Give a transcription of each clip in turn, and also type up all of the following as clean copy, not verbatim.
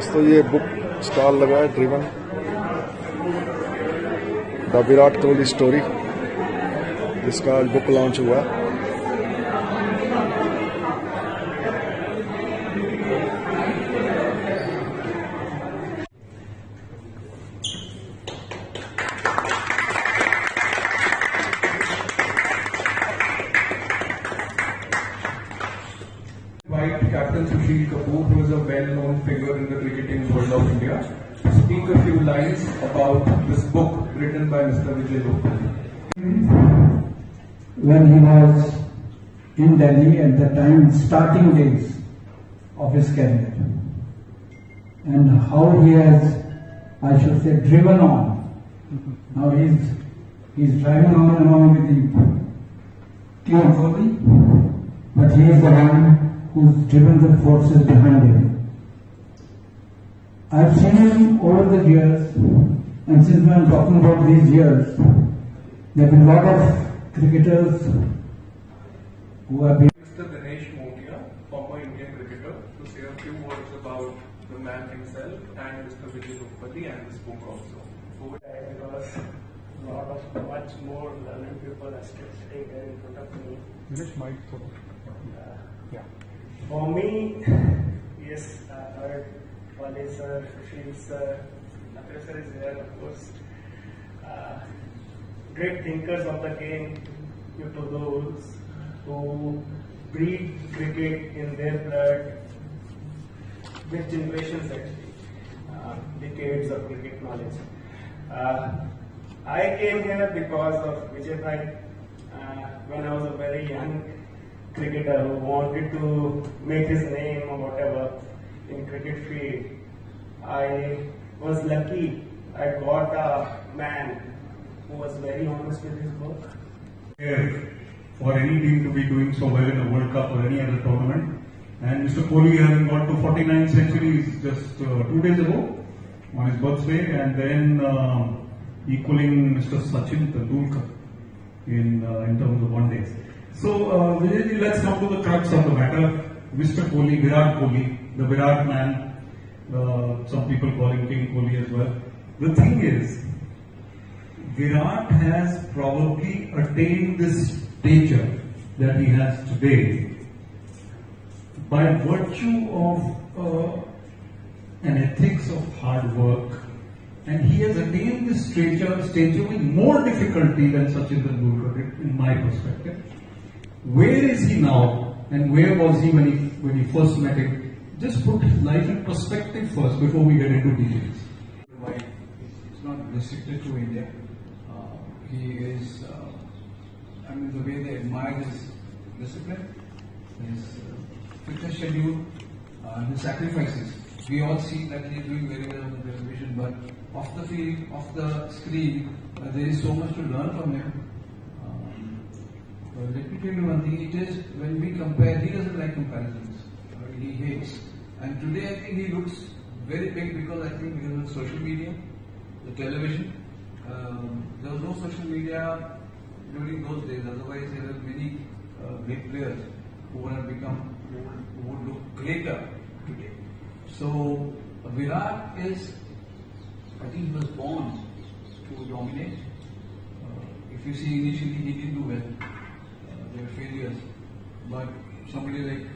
दोस्तों ये book stall लगा है driven the Virat Kohli story, जिसका आज बुक लॉन्च हुआ है। Captain Sushil Kapoor, who is a well-known figure in the cricketing world of India, to speak a few lines about this book written by Mr. Vijay Lokal. When he was in Delhi at the time, starting days of his career, and how he has, I should say, driven on. Now he's driving on and on with the team Kohli, but he is the one who's driven the forces behind him. I've seen him over the years, and since I'm talking about these years, there have been a lot of cricketers who have been. Mr. Dinesh Motia, former Indian cricketer, to say a few words about the man himself and Mr. Vijay Lokal and this book also. Because a lot of much more learned people are still sitting there in front of me. Dinesh might yeah. For me, yes, I heard Wale sir, Sushil sir, Akhil sir is there, of course. Great thinkers of the game, to those who breed cricket in their blood, with generations actually, decades of cricket knowledge. I came here because of Vijay Bhai when I was a very young cricketer who wanted to make his name or whatever in cricket field. I was lucky I got a man who was very honest with his work. For any team to be doing so well in the World Cup or any other tournament, and Mr. Kohli having got to 49 centuries just 2 days ago on his birthday, and then equaling Mr. Sachin Tendulkar in terms of one day. So, Vijay, let's come to the crux of the matter. Mr. Kohli, Virat Kohli, the Virat man. Some people call him King Kohli as well. The thing is, Virat has probably attained this stature that he has today by virtue of an ethics of hard work. And he has attained this stature with more difficulty than Sachin Tendulkar, in my perspective. Where is he now, and where was he when he first met him? Just put life in perspective first before we get into details. It's not restricted to India. He is, the way they admire his discipline, his fitness schedule, his sacrifices. We all see that he is doing very well on the television, but off the field, off the screen, there is so much to learn from him. Let me tell you one thing, it is when we compare, he doesn't like comparisons, he hates. And today I think he looks very big because I think because of social media, the television. There was no social media during those days, otherwise there were many great players who would have become, who would look greater today. So Virat is, I think he was born to dominate. If you see initially he didn't do well. There were failures, but somebody like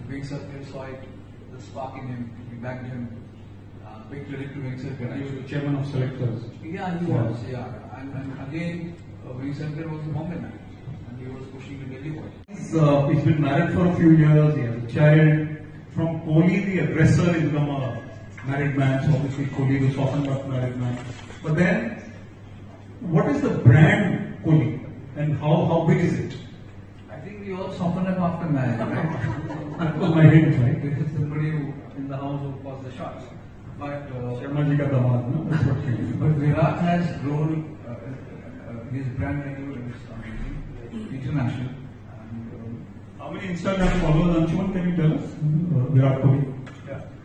Venkateswar saw it, the spark in him, he backed him. Big credit to Venkateswar. He was the chairman of selectors. Yeah, he was. Yeah, and again, Venkateswar was a Bombay man, and he was pushing the Delhi boy. He's been married for a few years. He has a child. From Kohli, the aggressor, he's become a married man. So obviously, Kohli was often not married man. But then, what is the brand Kohli, and how big is it? I think we all soften up after marriage, right? That was my hint, right? This is somebody who, in the house who calls the shots. But Sharma ji ka damad, no? That's what he is. But Virat has grown, his brand value is amazing, international. And, How many Instagram followers, Anshuman, can you tell us? Virat Kohli.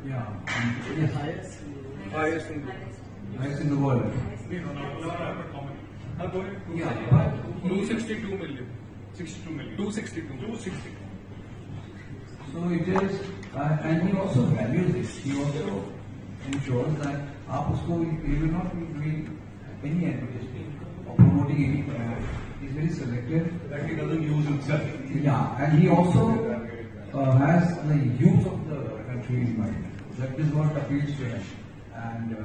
yeah, Highest in the world. Yeah, but 262 million. 62 million. 262. So it is, and he also values this. He also ensures that आप उसको you will not be doing any advertisement or promoting any product. He's very selective. That he doesn't use himself. Yeah, and he also has the youth of the country in mind. That is what appeals to him. And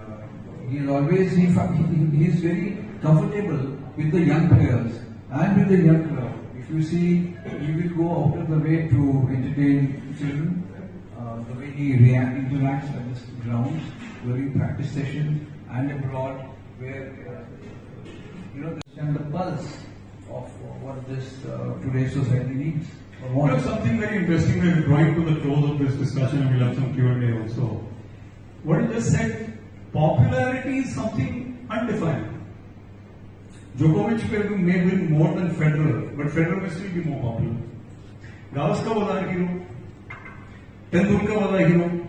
he is always he is very comfortable with the young players and with the young crowd. If you see, he will go out of the way to entertain children. The way he interacts at this grounds during practice sessions and abroad, where and the pulse of what this today's society needs. You know, something very interesting, we're drawing to the close of this discussion and we'll have some Q&A also. What you just said, popularity is something undefined. Djokovic may win more than Federer, but Federer may still be more popular. Gavaskar was our hero. Tendulkar was our hero.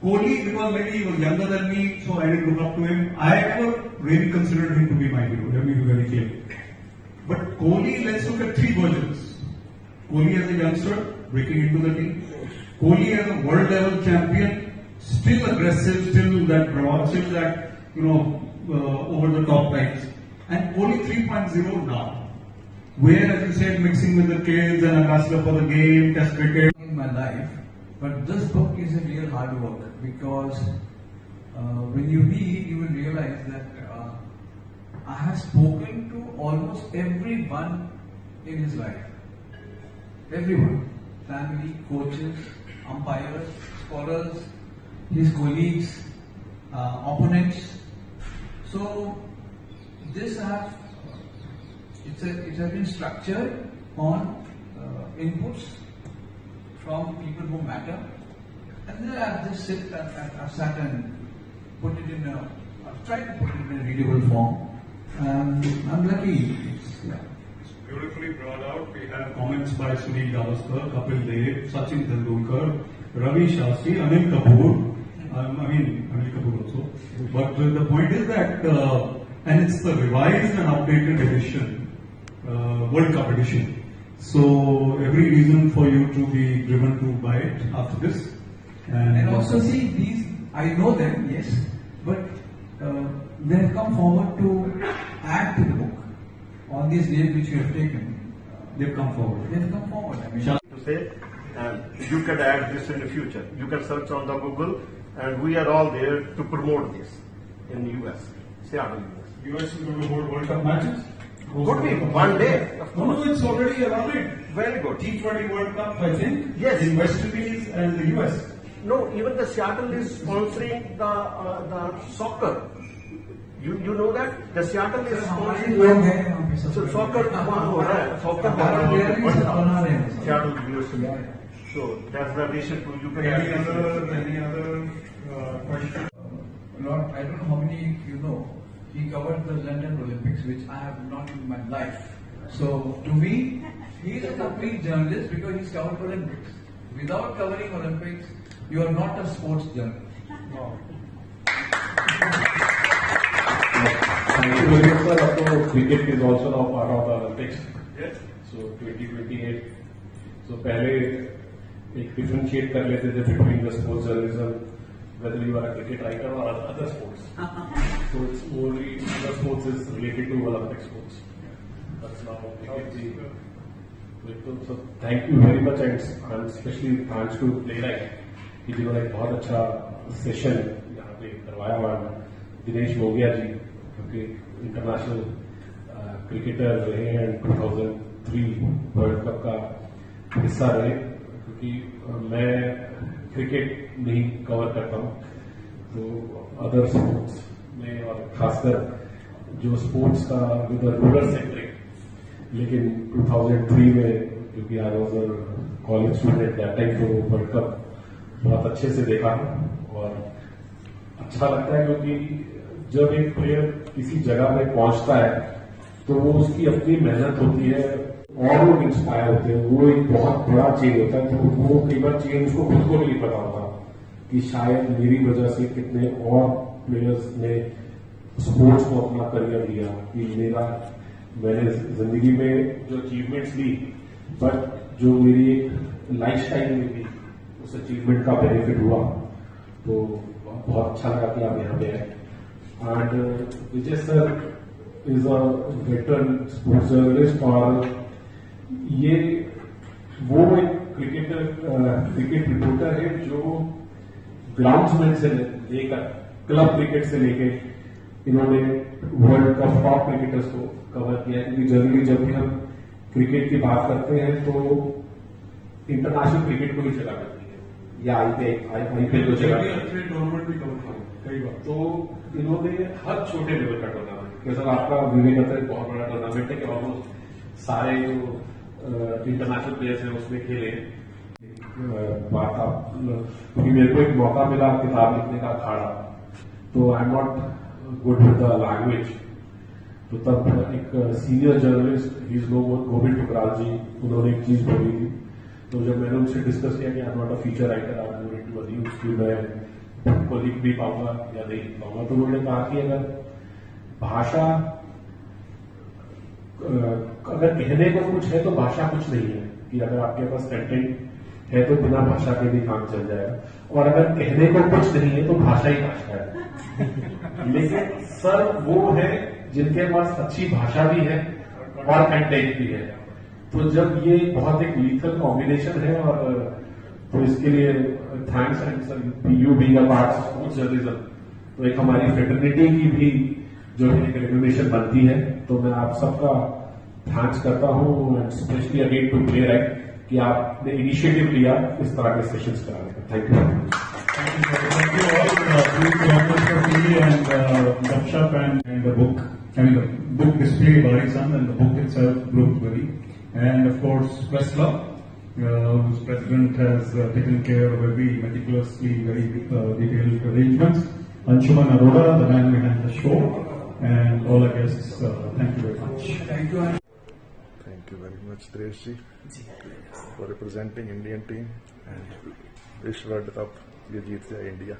Kohli, because maybe he was younger than me, so I didn't look up to him. I never really considered him to be my hero, let me be very clear. But Kohli, let's look at three versions. Kohli as a youngster, breaking into the team. Kohli as a world level champion, still aggressive, still that broad, still that, over the top types. And Kohli 3.0 now, where, as you said, mixing with the kids and ambassador for the game, test cricket. In my life, but this book is a real hard work because when you read, you will realize that I have spoken to almost everyone in his life. Everyone. Family, coaches, umpires, scholars, his colleagues, opponents. So this it has been structured on inputs from people who matter, and then I've just sat and put it in I've tried to put it in a readable form. I'm lucky. It's beautifully brought out. We have comments by Sunil Gavaskar, Kapil Dev, Sachin Tendulkar, Ravi Shastri, Anil Kapoor. Anil Kapoor also. But the point is that, and it's the revised and updated edition, World Cup edition. So every reason for you to be driven to buy it after this. And also see these, I know them, yes, but they have come forward to add to the book. All these names which you have taken, They've come forward. they have come forward. I mean, To say, you can add this in the future. You can search on the Google, and we are all there to promote this in the US, Seattle, US. US is going to hold World Cup matches? Could be one day. Of course. No, it's already allotted. Very good. T20 World Cup, I think. Yes. In West Indies and the US. No, even the Seattle is sponsoring the soccer. You know that the Seattle is हमारे लोग हैं sponsoring. वहाँ पे सब So लोग। soccer वहाँ हो रहा है. Soccer हमारे player भी सब बना रहे हैं सब। Seattle University. So that's the addition to you can Any add this. other question? Lord, I don't know how many you know. He covered the London Olympics, which I have not in my life. So to me, he is a complete journalist because he's covered Olympics. Without covering Olympics, you are not a sports journalist. No. Thank you very much, sir. Also, cricket is also now part of the Olympics. Yes. So 2028. So पहले एक differentiate कर लेते थे between the sports journalism, whether you are a cricket writer or other sports. So it's only other sports is related to Olympic sports. That's now cricket. So thank you very much, and especially thanks to Playwright कि जिन्होंने एक बहुत अच्छा session यहाँ पे करवाया हुआ है दिनेश मोगिया जी क्योंकि इंटरनेशनल क्रिकेटर रहे हैं 2003 वर्ल्ड कप का हिस्सा रहे क्योंकि मैं क्रिकेट नहीं कवर करता हूँ तो अदर स्पोर्ट्स में और खासकर जो स्पोर्ट्स का विद रूरल सेंट्रिक लेकिन 2003 में क्योंकि I was a college student that time तो वर्ल्ड कप बहुत अच्छे से देखा और अच्छा लगता है क्योंकि जब एक प्लेयर किसी जगह पे पहुंचता है तो वो उसकी अपनी मेहनत होती है और लोग इंस्पायर होते हैं वो एक बहुत बड़ा चेंज होता है तो वो कई बार चेंज उसको खुद को नहीं पता होता कि शायद मेरी वजह से कितने और प्लेयर्स ने स्पोर्ट्स को अपना करियर दिया कि मैंने जिंदगी में जो अचीवमेंट्स ली बट जो मेरी एक लाइफ स्टाइल में भी उस अचीवमेंट का बेनिफिट हुआ तो बहुत अच्छा लगा कि आप यहाँ पे आए। And Vijay sir is a veteran sports journalist और ये वो एक क्रिकेट रिपोर्टर है जो ग्राउंड्समैन से लेकर क्लब क्रिकेट से लेके इन्होंने वर्ल्ड का टॉप क्रिकेटर्स को कवर किया, क्योंकि जनरली जब भी हम क्रिकेट की बात करते हैं तो इंटरनेशनल क्रिकेट को भी चला करती है या आईपीएल को चला टूर्नामेंट भी कवर किया कई बार। तो इन्होंने हर छोटे लेवल का टूर्नामेंट, जैसा आपका विवेक एक बहुत बड़ा टूर्नामेंट है कि ऑलमोस्ट सारे जो इंटरनेशनल प्लेयर्स हैं उसमें खेले। बात आप क्योंकि मेरे को एक मौका मिला किताब लिखने का अखाड़ा, तो I am not good with the language, तो तब एक senior journalist is no Govind Tukral ji, उन्होंने एक चीज बोली थी। तो जब मैंने उनसे डिस्कस किया कि I am not a feature writer, I am going to a news कि मैं को लिख भी पाऊंगा या नहीं लिख पाऊंगा, तो उन्होंने कहा कि अगर भाषा अगर कहने को कुछ है तो भाषा कुछ नहीं है, कि अगर आपके पास कंटेंट है तो बिना भाषा के भी काम चल जाएगा, और अगर कहने को कुछ नहीं है तो भाषा ही भाषा है। लेकिन सर वो है जिनके पास अच्छी भाषा भी है और कंटेंट भी है, तो जब ये बहुत एक लीथल कॉम्बिनेशन है, और तो इसके लिए thanks and sir you being a part of sports journalism, तो एक हमारी फेटर्निटी की भी जो एक रिकग्निशन बनती है, तो मैं आप सबका थैंक्स करता हूँ, and specially again to play right कि आपने इनिशिएटिव लिया इस तरह के सेशंस कराने का। Thank you. Thank you all to Mr. TV and Gupshup and the book. I mean the book display Bari San and the book itself, Brooksbury, and of course Press Club, whose president has taken care of every meticulously very detailed arrangements. Anshuman Arora, the man behind the show, and all our guests. Thank you very much. Thank you. Thank you very much, Dinesh ji, for representing Indian team, and wish World Cup ये जीत जाए India.